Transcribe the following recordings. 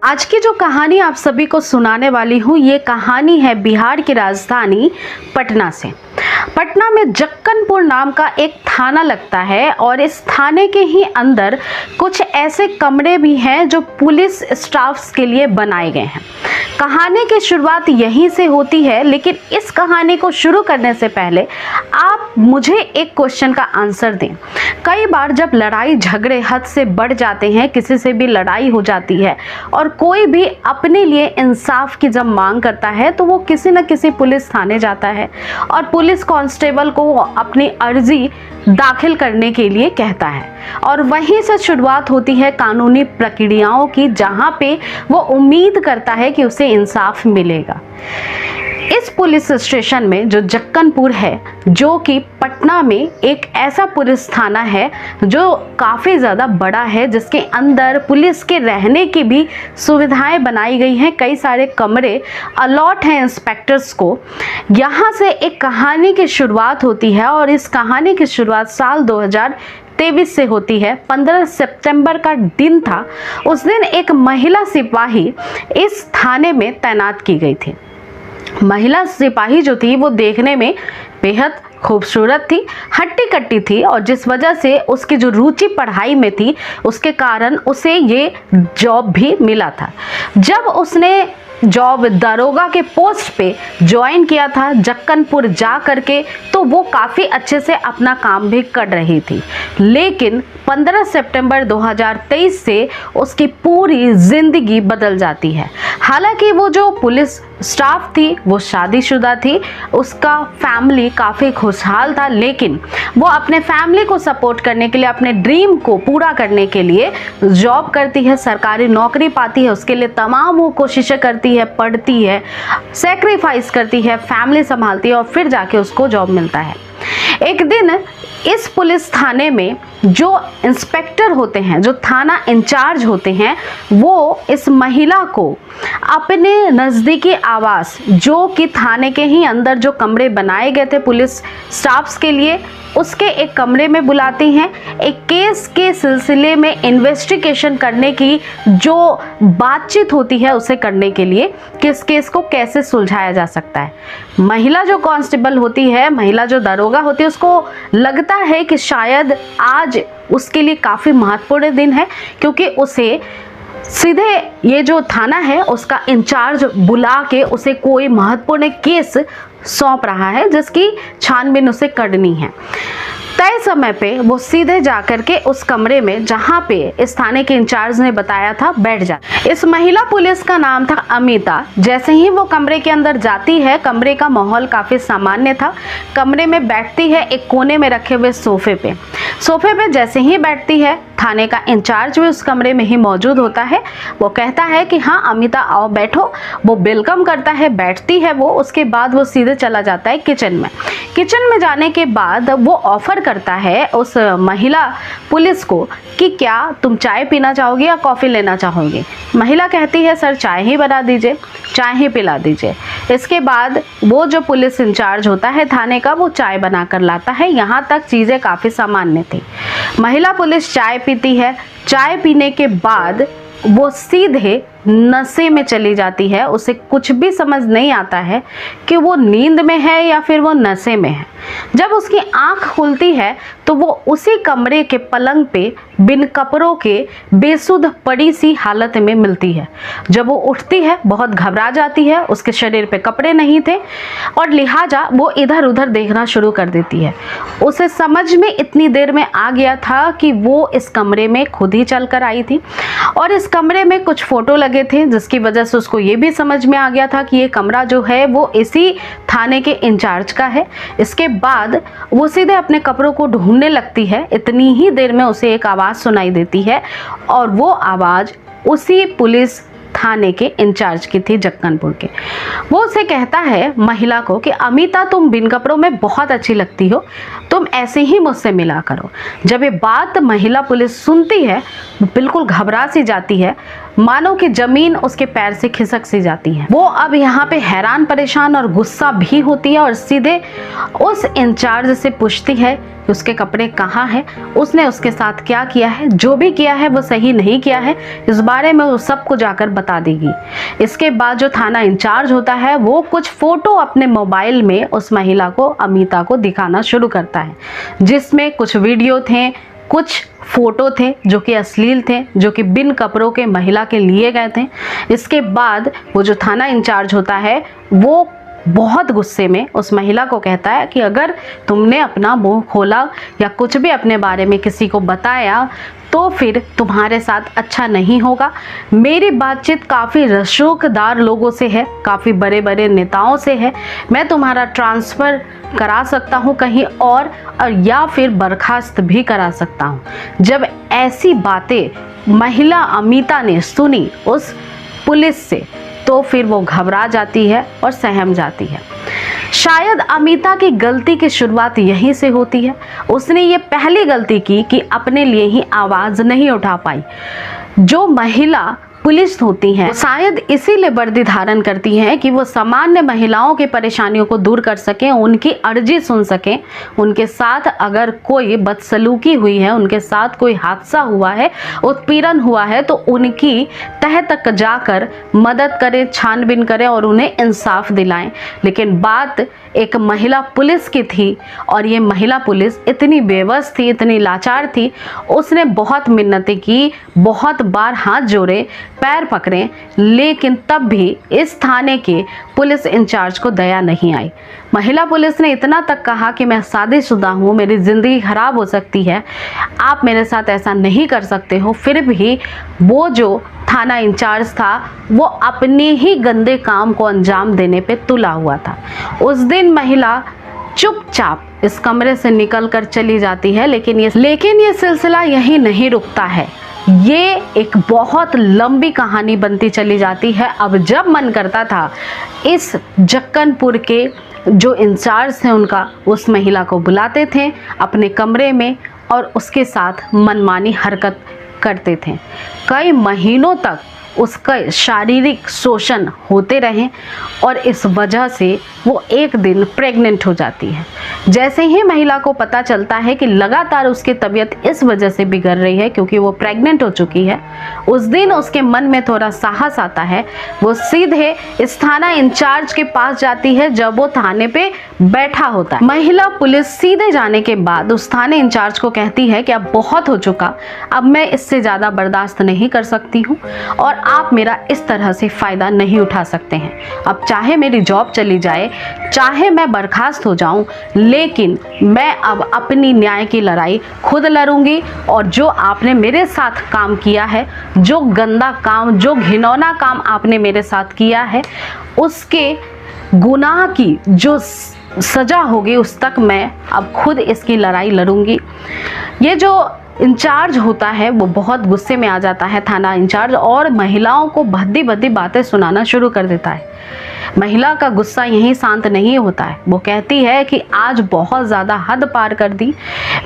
आज की जो कहानी आप सभी को सुनाने वाली हूँ, ये कहानी है बिहार की राजधानी पटना से। पटना में जक्कनपुर नाम का एक थाना लगता है और इस थाने के ही अंदर कुछ ऐसे कमरे भी हैं जो पुलिस स्टाफ्स के लिए बनाए गए हैं। कहानी की शुरुआत यहीं से होती है, लेकिन इस कहानी को शुरू करने से पहले आप मुझे एक क्वेश्चन का आंसर दें। कई बार जब लड़ाई झगड़े हद से बढ़ जाते हैं, किसी से भी लड़ाई हो जाती है और कोई भी अपने लिए इंसाफ की जब मांग करता है तो वो किसी न किसी पुलिस थाने जाता है और पुलिस कांस्टेबल को अपनी अर्जी दाखिल करने के लिए कहता है और वहीं से शुरुआत होती है कानूनी प्रक्रियाओं की, जहां पे वो उम्मीद करता है कि उसे इंसाफ मिलेगा। इस पुलिस स्टेशन में जो जक्कनपुर है, जो कि पटना में एक ऐसा पुलिस थाना है जो काफ़ी ज़्यादा बड़ा है, जिसके अंदर पुलिस के रहने की भी सुविधाएं बनाई गई हैं। कई सारे कमरे अलॉट हैं इंस्पेक्टर्स को। यहाँ से एक कहानी की शुरुआत होती है और इस कहानी की शुरुआत साल 2023 से होती है। 15 सितंबर का दिन था। उस दिन एक महिला सिपाही इस थाने में तैनात की गई थी। महिला सिपाही जो थी वो देखने में बेहद खूबसूरत थी, हट्टी कट्टी थी और जिस वजह से उसकी जो रुचि पढ़ाई में थी उसके कारण उसे ये जॉब भी मिला था। जब उसने जॉब दरोगा के पोस्ट पे ज्वाइन किया था जक्कनपुर जा करके, तो वो काफ़ी अच्छे से अपना काम भी कर रही थी। लेकिन 15 सितंबर 2023 से उसकी पूरी ज़िंदगी बदल जाती है। हालांकि वो जो पुलिस स्टाफ थी वो शादीशुदा थी, उसका फैमिली काफ़ी खुशहाल था, लेकिन वो अपने फैमिली को सपोर्ट करने के लिए, अपने ड्रीम को पूरा करने के लिए जॉब करती है, सरकारी नौकरी पाती है, उसके लिए तमाम वो कोशिशें करती है, पढ़ती है, सेक्रीफाइस करती है, फैमिली संभालती है और फिर जाके उसको जॉब मिलता है। एक दिन इस पुलिस थाने में जो इंस्पेक्टर होते हैं, जो थाना इंचार्ज होते हैं, वो इस महिला को अपने नज़दीकी आवास, जो कि थाने के ही अंदर जो कमरे बनाए गए थे पुलिस स्टाफ्स के लिए, उसके एक कमरे में बुलाती हैं। एक केस के सिलसिले में इन्वेस्टिगेशन करने की जो बातचीत होती है उसे करने के लिए कि इस केस को कैसे सुलझाया जा सकता है। महिला जो कांस्टेबल होती है, महिला जो दरोगा होती है, उसको लगता है कि शायद आज उसके लिए काफ़ी महत्वपूर्ण दिन है, क्योंकि उसे सीधे ये जो थाना है उसका इंचार्ज बुला के उसे कोई महत्वपूर्ण केस सौंप रहा है जिसकी छानबीन उसे करनी है। तय समय पे वो सीधे जाकर के उस कमरे में, जहाँ पे इस थाने के इंचार्ज ने बताया था, बैठ जाती। इस महिला पुलिस का नाम था अमिता। जैसे ही वो कमरे के अंदर जाती है, कमरे का माहौल काफ़ी सामान्य था। कमरे में बैठती है एक कोने में रखे हुए सोफे पे जैसे ही बैठती है, थाने का इंचार्ज भी उस कमरे में ही मौजूद होता है। वो कहता है कि हाँ अमिता आओ बैठो। वो वेलकम करता है, बैठती है वो। उसके बाद वो सीधे चला जाता है किचन में जाने के बाद वो ऑफर करता है उस महिला पुलिस को कि क्या तुम चाय पीना चाहोगी या कॉफ़ी लेना चाहोगी। महिला कहती है सर चाय ही बना दीजिए, चाय ही पिला दीजिए। इसके बाद वो जो पुलिस इंचार्ज होता है थाने का, वो चाय बना कर लाता है। यहाँ तक चीज़ें काफ़ी सामान्य थी। महिला पुलिस चाय पीती है। चाय पीने के बाद वो सीधे नशे में चली जाती है। उसे कुछ भी समझ नहीं आता है कि वो नींद में है या फिर वो नशे में है। जब उसकी आंख खुलती है तो वो उसी कमरे के पलंग पे बिन कपड़ों के बेसुध पड़ी सी हालत में मिलती है। जब वो उठती है बहुत घबरा जाती है, उसके शरीर पे कपड़े नहीं थे और लिहाजा वो इधर उधर देखना शुरू कर देती है। उसे समझ में इतनी देर में आ गया था कि वो इस कमरे में खुद ही चल कर आई थी और इस कमरे में कुछ फोटो लगे थे, जिसकी वजह से उसको ये भी समझ में आ गया था कि ये कमरा जो है वो इसी थाने के इंचार्ज का है। इसके बाद वो सीधे अपने कपड़ों को ढूंढने लगती है। इतनी ही देर में उसे एक आवाज़ सुनाई देती है और वो आवाज़ उसी पुलिस थाने के इंचार्ज की थी, जक्कनपुर के। वो उसे कहता है महिला को कि अमिता तुम बिन कपड़ों में बहुत अच्छी लगती हो, तुम ऐसे ही मुझसे मिला करो। जब ये बात महिला पुलिस सुनती है, बिल्कुल घबरा सी जाती है। मानो कि जमीन उसके पैर से खिसक सी जाती है। वो अब यहाँ पे हैरान परेशान और गुस्सा भी होती है और सीधे उस इंचार्ज से पूछती है कि उसके कपड़े कहाँ हैं, उसने उसके साथ क्या किया है, जो भी किया है वो सही नहीं किया है, इस बारे में वो सबको जाकर बता देगी। इसके बाद जो थाना इंचार्ज होता है वो कुछ फोटो अपने मोबाइल में उस महिला को, अमिता को दिखाना शुरू करता है, जिसमें कुछ वीडियो थे, कुछ फोटो थे जो कि अश्लील थे, जो कि बिन कपड़ों के महिला के लिए गए थे। इसके बाद वो जो थाना इंचार्ज होता है वो बहुत गुस्से में उस महिला को कहता है कि अगर तुमने अपना मुंह खोला या कुछ भी अपने बारे में किसी को बताया तो फिर तुम्हारे साथ अच्छा नहीं होगा। मेरी बातचीत काफ़ी रसूखदार लोगों से है, काफ़ी बड़े बड़े नेताओं से है, मैं तुम्हारा ट्रांसफ़र करा सकता हूँ कहीं और या फिर बर्खास्त भी करा सकता हूँ। जब ऐसी बातें महिला अमिता ने सुनी उस पुलिस से तो फिर वो घबरा जाती है और सहम जाती है। शायद अमिता की गलती की शुरुआत यहीं से होती है। उसने ये पहली गलती की कि अपने लिए ही आवाज़ नहीं उठा पाई। जो महिला पुलिस होती हैं शायद इसीलिए वर्दी धारण करती हैं कि वो सामान्य महिलाओं की परेशानियों को दूर कर सकें, उनकी अर्जी सुन सकें, उनके साथ अगर कोई बदसलूकी हुई है, उनके साथ कोई हादसा हुआ है, उत्पीड़न हुआ है तो उनकी तह तक जाकर मदद करें, छानबीन करें और उन्हें इंसाफ दिलाएं। लेकिन बात एक महिला पुलिस की थी और ये महिला पुलिस इतनी बेबस थी, इतनी लाचार थी, उसने बहुत मिन्नतें की, बहुत बार हाथ जोड़े, पैर पकड़े, लेकिन तब भी इस थाने के पुलिस इंचार्ज को दया नहीं आई। महिला पुलिस ने इतना तक कहा कि मैं शादीशुदा हूँ, मेरी ज़िंदगी खराब हो सकती है, आप मेरे साथ ऐसा नहीं कर सकते हो। फिर भी वो जो थाना इंचार्ज था वो अपने ही गंदे काम को अंजाम देने पे तुला हुआ था। उस दिन महिला चुपचाप इस कमरे से निकलकर चली जाती है, लेकिन ये सिलसिला यहीं नहीं रुकता है। ये एक बहुत लंबी कहानी बनती चली जाती है। अब जब मन करता था इस जक्कनपुर के जो इंचार्ज थे उनका, उस महिला को बुलाते थे अपने कमरे में और उसके साथ मनमानी हरकत करते थे। कई महीनों तक उसका शारीरिक शोषण होते रहे और इस वजह से वो एक दिन प्रेग्नेंट हो जाती है। जैसे ही महिला को पता चलता है कि लगातार उसकी तबीयत इस वजह से बिगड़ रही है क्योंकि वो प्रेग्नेंट हो चुकी है, उस दिन उसके मन में थोड़ा साहस आता है। वो सीधे इस थाना इंचार्ज के पास जाती है जब वो थाने पे बैठा होता है। महिला पुलिस सीधे जाने के बाद उस थाने इंचार्ज को कहती है कि अब बहुत हो चुका, अब मैं इससे ज़्यादा बर्दाश्त नहीं कर सकती हूँ और आप मेरा इस तरह से फ़ायदा नहीं उठा सकते हैं। अब चाहे मेरी जॉब चली जाए, चाहे मैं बर्खास्त हो जाऊं, लेकिन मैं अब अपनी न्याय की लड़ाई खुद लड़ूंगी और जो आपने मेरे साथ काम किया है, जो गंदा काम, जो घिनौना काम आपने मेरे साथ किया है, उसके गुनाह की जो सज़ा होगी उस तक मैं अब खुद इसकी लड़ाई लड़ूंगी। ये जो इंचार्ज होता है वो बहुत गुस्से में आ जाता है, थाना इंचार्ज, और महिलाओं को भद्दी भद्दी बातें सुनाना शुरू कर देता है। महिला का गुस्सा यहीं शांत नहीं होता है। वो कहती है कि आज बहुत ज़्यादा हद पार कर दी,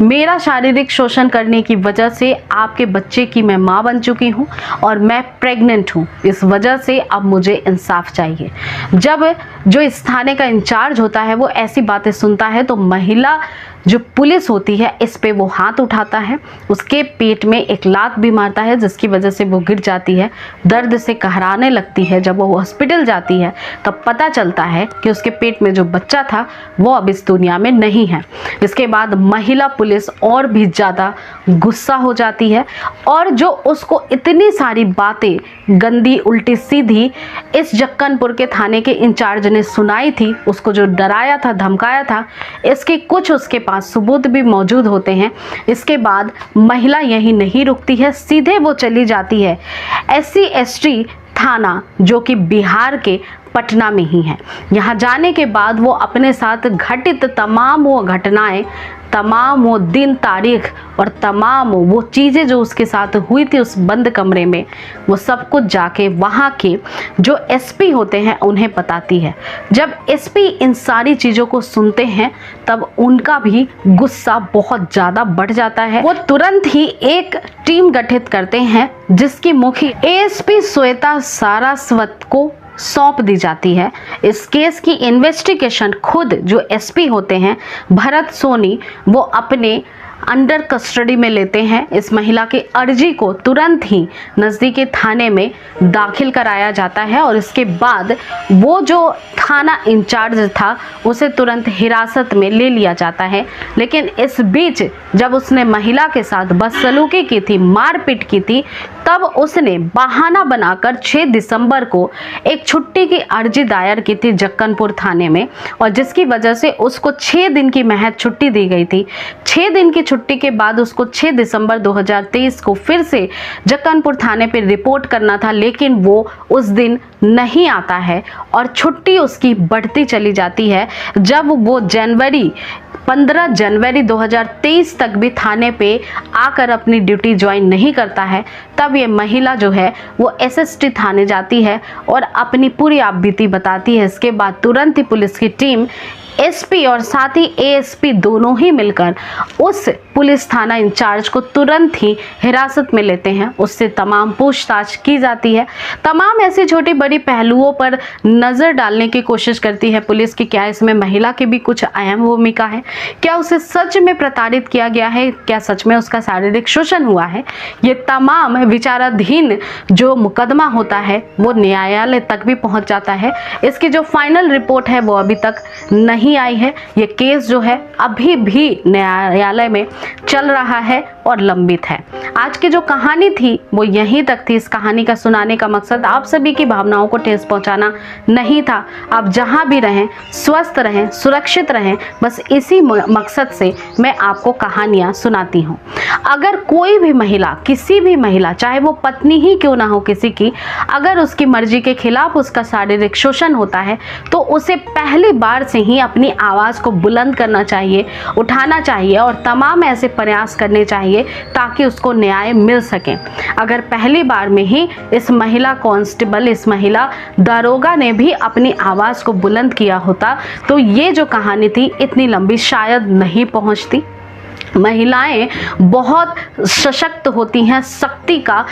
मेरा शारीरिक शोषण करने की वजह से आपके बच्चे की मैं माँ बन चुकी हूँ और मैं प्रेग्नेंट हूँ, इस वजह से अब मुझे इंसाफ चाहिए। जब जो इस थाने का इंचार्ज होता है वो ऐसी बातें सुनता है तो महिला जो पुलिस होती है इस पे वो हाथ उठाता है, उसके पेट में एक लात भी मारता है जिसकी वजह से वो गिर जाती है, दर्द से कहराने लगती है। जब वो हॉस्पिटल जाती है तब पता चलता है कि उसके पेट में जो बच्चा था वो अब इस दुनिया में नहीं है। इसके बाद महिला पुलिस और भी ज़्यादा गुस्सा हो जाती है और जो उसको इतनी सारी बातें गंदी उल्टी सीधी इस जक्कनपुर के थाने के इंचार्ज ने सुनाई थी, उसको जो डराया था, धमकाया था, इसके कुछ उसके पास सबूत भी मौजूद होते हैं। इसके बाद महिला यही नहीं रुकती है, सीधे वो चली जाती है SC ST थाना जो कि बिहार के पटना में ही है। यहाँ जाने के बाद वो अपने साथ घटित तमाम वो घटनाएं तमाम वो दिन तारीख और तमाम वो चीज़ें जो उसके साथ हुई थी उस बंद कमरे में, वो सब कुछ जाके वहाँ के जो एसपी होते हैं उन्हें बताती है। जब एसपी इन सारी चीज़ों को सुनते हैं तब उनका भी गुस्सा बहुत ज़्यादा बढ़ जाता है। वो तुरंत ही एक टीम गठित करते हैं जिसकी मुखी एएसपी श्वेता सारस्वत को सौंप दी जाती है। इस केस की इन्वेस्टिगेशन खुद जो एसपी होते हैं भरत सोनी वो अपने अंडर कस्टडी में लेते हैं। इस महिला की अर्जी को तुरंत ही नज़दीकी थाने में दाखिल कराया जाता है और इसके बाद वो जो थाना इंचार्ज था उसे तुरंत हिरासत में ले लिया जाता है। लेकिन इस बीच जब उसने महिला के साथ बदसलूकी की थी, मारपीट की थी, तब उसने बहाना बनाकर 6 दिसंबर को एक छुट्टी की अर्जी दायर की थी जक्कनपुर थाने में, और जिसकी वजह से उसको 6 दिन की महज छुट्टी दी गई थी। 6 दिन की छुट्टी के बाद उसको 6 दिसंबर 2023 को फिर से जक्कनपुर थाने पर रिपोर्ट करना था, लेकिन वो उस दिन नहीं आता है और छुट्टी उसकी बढ़ती चली जाती है। जब वो 15 जनवरी 2023 तक भी थाने पे आकर अपनी ड्यूटी ज्वाइन नहीं करता है, तब ये महिला जो है वो एसएसटी थाने जाती है और अपनी पूरी आपबीती बताती है। इसके बाद तुरंत ही पुलिस की टीम एसपी और साथ ही एएसपी दोनों ही मिलकर उस पुलिस थाना इंचार्ज को तुरंत ही हिरासत में लेते हैं। उससे तमाम पूछताछ की जाती है। तमाम ऐसी छोटी बड़ी पहलुओं पर नज़र डालने की कोशिश करती है पुलिस की। क्या इसमें महिला की भी कुछ अहम भूमिका है? क्या उसे सच में प्रताड़ित किया गया है? क्या सच में उसका शारीरिक शोषण हुआ है? ये तमाम विचाराधीन जो मुकदमा होता है वो न्यायालय तक भी पहुंच जाता है। इसकी जो फाइनल रिपोर्ट है वो अभी तक नहीं आई है। ये केस जो है अभी भी न्यायालय में चल रहा है और लंबित है। आज की जो कहानी थी वो यहीं तक थी। इस कहानी का सुनाने का मकसद आप सभी की भावनाओं को ठेस पहुंचाना नहीं था। आप जहां भी रहें स्वस्थ रहें, सुरक्षित रहें, बस इसी मकसद से मैं आपको कहानियां सुनाती हूं। अगर कोई भी महिला, किसी भी महिला, चाहे वो पत्नी ही क्यों ना हो किसी की, अगर उसकी मर्जी के खिलाफ उसका शारीरिक शोषण होता है तो उसे पहली बार से ही अपनी आवाज़ को बुलंद करना चाहिए, उठाना चाहिए और तमाम ऐसे प्रयास करने चाहिए ताकि उसको न्याय मिल सके। अगर पहली बार में ही इस महिला कांस्टेबल, इस महिला दारोगा ने भी अपनी आवाज़ को बुलंद किया होता तो ये जो कहानी थी इतनी लंबी शायद नहीं पहुंचती। महिलाएं बहुत सशक्त होती हैं। शक्ति का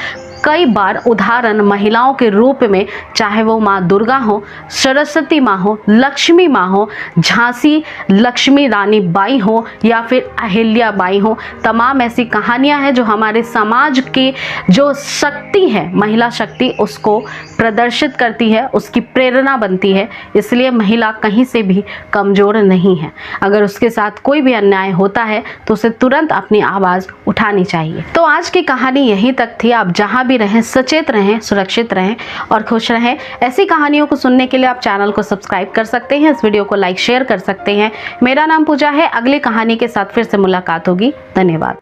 कई बार उदाहरण महिलाओं के रूप में, चाहे वो माँ दुर्गा हो, सरस्वती माँ हो, लक्ष्मी माँ हो, झांसी लक्ष्मी रानी बाई हो या फिर अहिल्या बाई हो, तमाम ऐसी कहानियाँ हैं जो हमारे समाज की जो शक्ति है, महिला शक्ति, उसको प्रदर्शित करती है, उसकी प्रेरणा बनती है। इसलिए महिला कहीं से भी कमज़ोर नहीं है। अगर उसके साथ कोई भी अन्याय होता है तो उसे तुरंत अपनी आवाज़ उठानी चाहिए। तो आज की कहानी यहीं तक थी। आप जहाँ भी रहें सचेत रहें, सुरक्षित रहें और खुश रहें। ऐसी कहानियों को सुनने के लिए आप चैनल को सब्सक्राइब कर सकते हैं, इस वीडियो को लाइक शेयर कर सकते हैं। मेरा नाम पूजा है। अगली कहानी के साथ फिर से मुलाकात होगी। धन्यवाद।